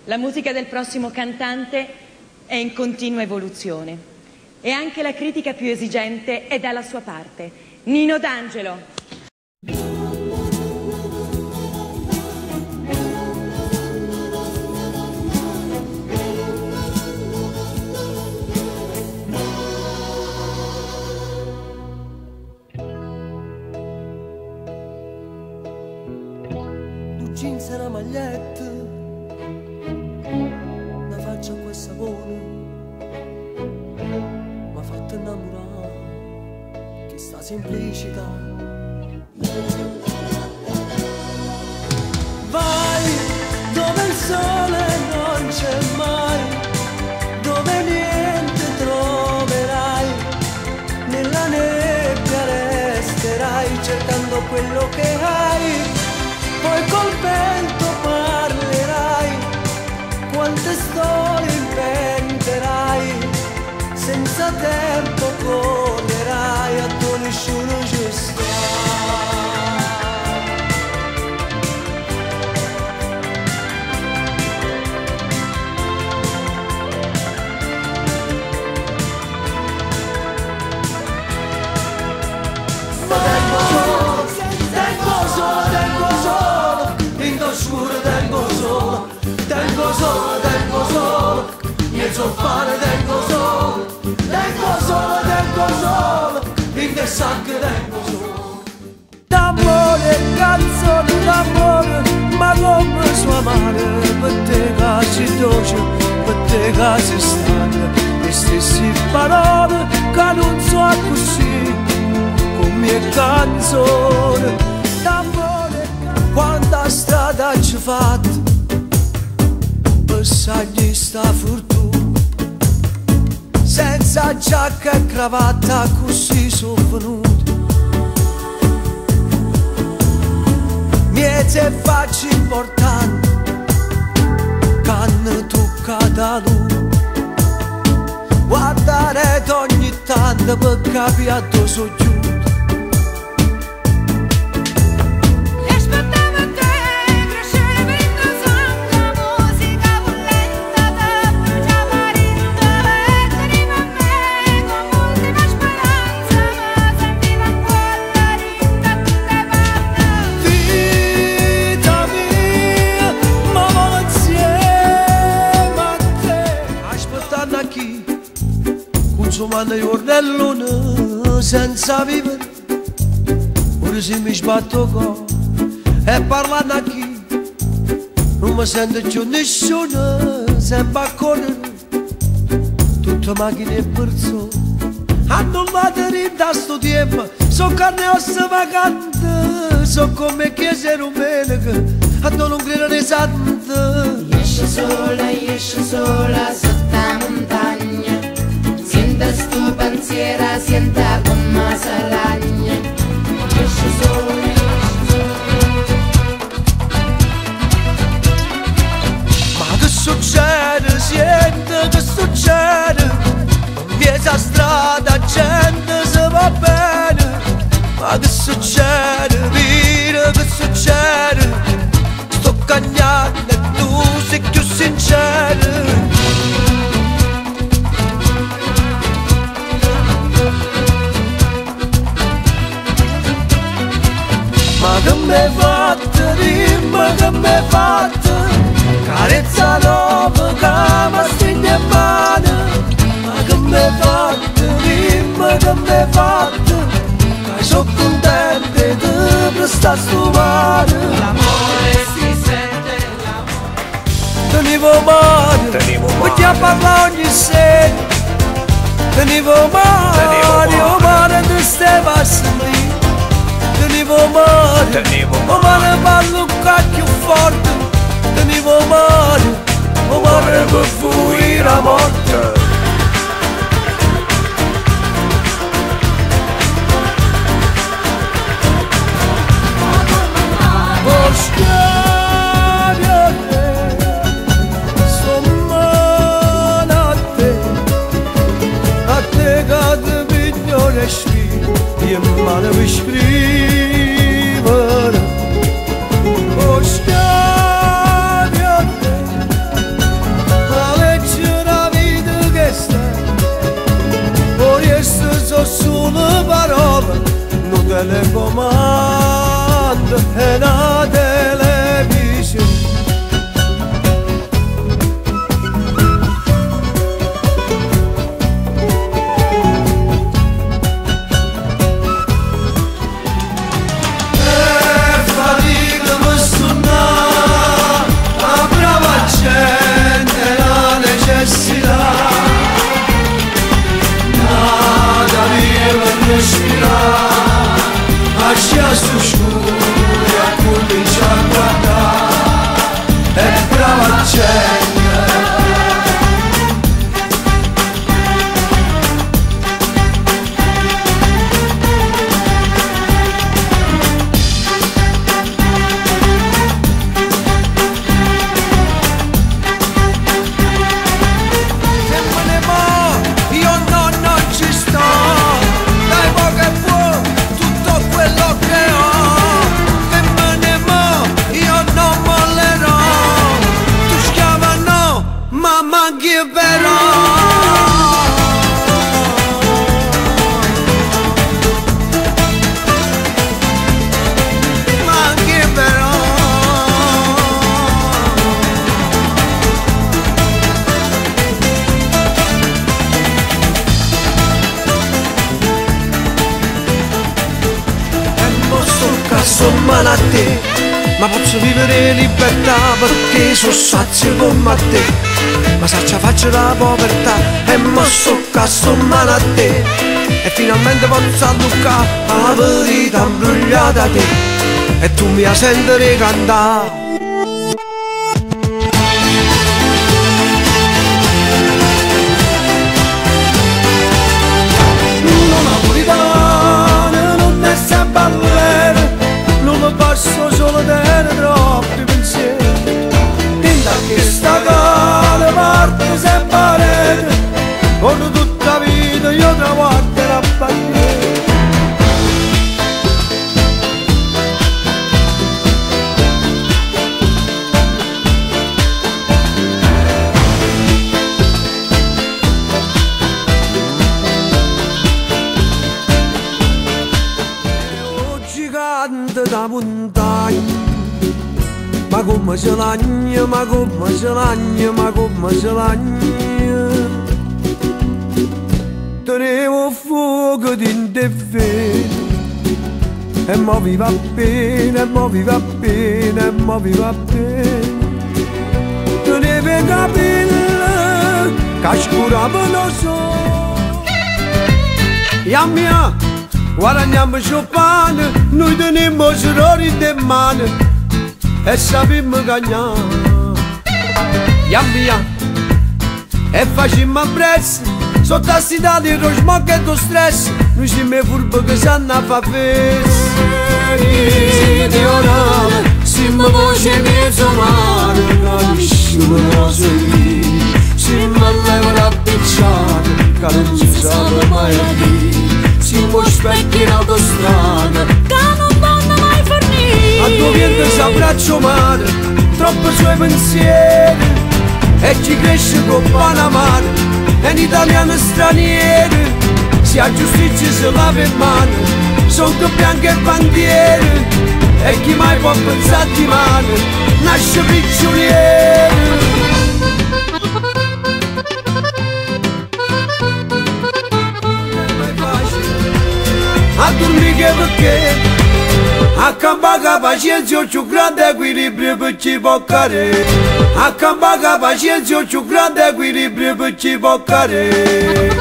La musica del prossimo cantante è in continua evoluzione e anche la critica più esigente è dalla sua parte. Nino D'Angelo. Jeans e una maglietta, una faccia a quel sapone, m'ha fatto innamorare, che sta semplicità. Vai dove il sole non c'è mai, dove niente troverai, nella nebbia resterai cercando quello che hai. Poi col vento parlerai, quante storie inventerai, senza tempo correrai a tu nessuno ci sta. Tengo solo, nel soffare tengo solo, in che sacche tengo solo. D'amore, canzone d'amore, ma come sua amare, per te casi dolce, per te casi strane, le stesse parole che non so così, come canzone d'amore. Quanta strada ci fatta, passagli sta fortuna, senza giacca e cravatta così sono venuto. Miete facci importanti, canne toccata lui, guardare ogni tanto per capire dove sono giù. Consumando i giornellone senza vivere, ora se mi sbatto qua e parlando a chi non mi sento più nessuno, sempre a correre tutte macchine e persone annullate da sto tempo, so carne e ossa vacante, so come chiese rumene che non credo ne sante. Esce sola sotto la montagna, sienta sto pensiero, sienta come si lagna. Esce sola. Ma che succede? Siente che succede? In mezzo strada gente si va bene. Ma che succede? Vire che succede? Sto cagnando e tu sei più sincero. Ma che m'hai fatto, dimmi che m'hai fatto, carezza nuova che mi stringe in mano. Ma che m'hai fatto, dimmi che m'hai fatto, che sono contento di prestare sto mano. L'amore si sente, l'amore. Tenevo male, ti parla ogni sera. Tenevo male, o male ti stai passando. Tenevo male parlo più forte. Tenevo male per fuggire la morte. Io male vi scrivere, oh schiavi a te, telecomando e la televisione. Lascia su scura, comincia a guardare, è brava gente. Se me ne va, io non ci sto, dai poco e buono tutto quello che ho. Se me ne va, io non mollerò, tu schiava no, ma manchi però. Manchi però. Insomma a te, ma posso vivere in libertà perché sono sazio come a te, ma se ci faccio la povertà e mo so cazzo mano a te, e finalmente posso allucare la verità imbrogliata a te, e tu mi senti cantare. Passo solo dentro troppi pensieri, tinta che sta cara parte sempre, con tutta vita io traguardo la bandiera. Gigante da montagna, ma come se lagna, ma come se lagna, ma come se lagna. Tenevo fuoco dentro e vero, e mo vi va bene, e mo vi va bene, e mo vi va bene. Tenevo i capelli, che scuravo lo so. Mia, guadagniamo il pane, noi teniamo i sorori in mano e sappiamo cagnare. Via, e facciamo a prezzo, sotto a cidade lo smog e lo stress, noi siamo furbi che sanno a fare festa. Di ora, siamo voce mezzo mare, capisci come so lì, siamo leva la picciata, che non ci sa mai a dire. Siamo specchi in autostrada che non vanno mai fornire. A tuo viento si abbraccio madre, troppo suoi pensieri, e ci cresce con Panama, è un italiano straniero. Se a giustizia si lava in mano, sono bianche bandiere, e chi mai può pensare di mano, nasce prigioniero. A dormire perché a campare pazienza più grande equilibrio per ci boccare. A campare pazienza più grande equilibrio per ci boccare.